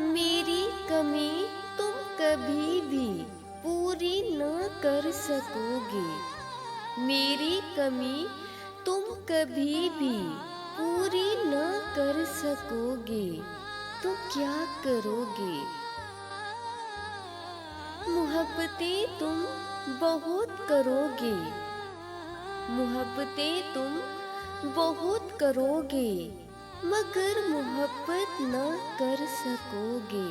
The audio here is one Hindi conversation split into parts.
मेरी कमी तुम कभी भी पूरी न कर सकोगे। मेरी कमी तुम कभी भी पूरी न कर सकोगे, तो क्या करोगे? मोहब्बतें तुम बहुत करोगे, मोहब्बतें तुम बहुत करोगे, मगर मोहब्बत न कर सकोगे,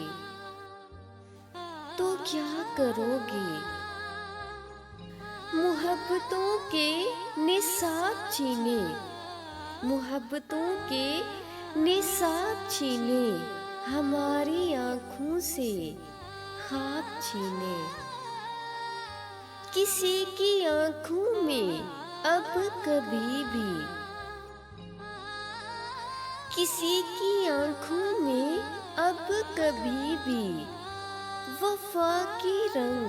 तो क्या करोगे? मोहब्बतों के निसाब छीने, मोहब्बतों के निसाब छीने, हमारी आँखों से ख्वाब छीने। किसी की आँखों में अब कभी भी, किसी की आँखों में अब कभी भी वफा की रंग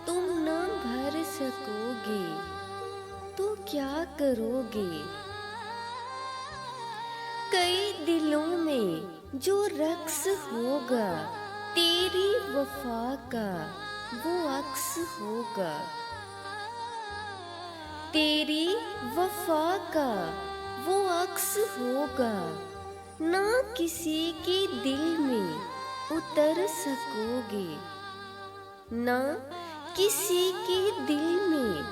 तुम न भर सकोगे, तो क्या करोगे? कई दिलों में जो रक्स होगा, तेरी वफा का वो अक्स होगा। तेरी वफा का वो अक्स होगा, ना किसी के दिल में उतर सकोगे, ना किसी के दिल में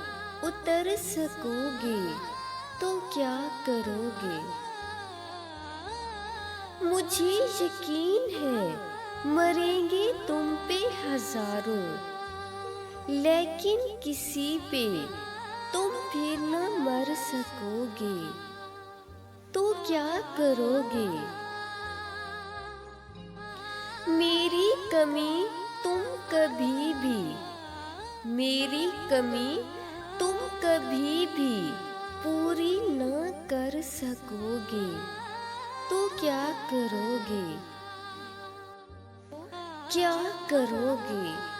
उतर सकोगे, तो क्या करोगे? मुझे यकीन है मरेंगे तुम पे हजारों, लेकिन किसी पे तुम फिर न मर सकोगे, तो क्या करोगे? मेरी कमी तुम कभी भी, मेरी कमी तुम कभी भी पूरी न कर सकोगे, तो क्या करोगे? क्या करोगे?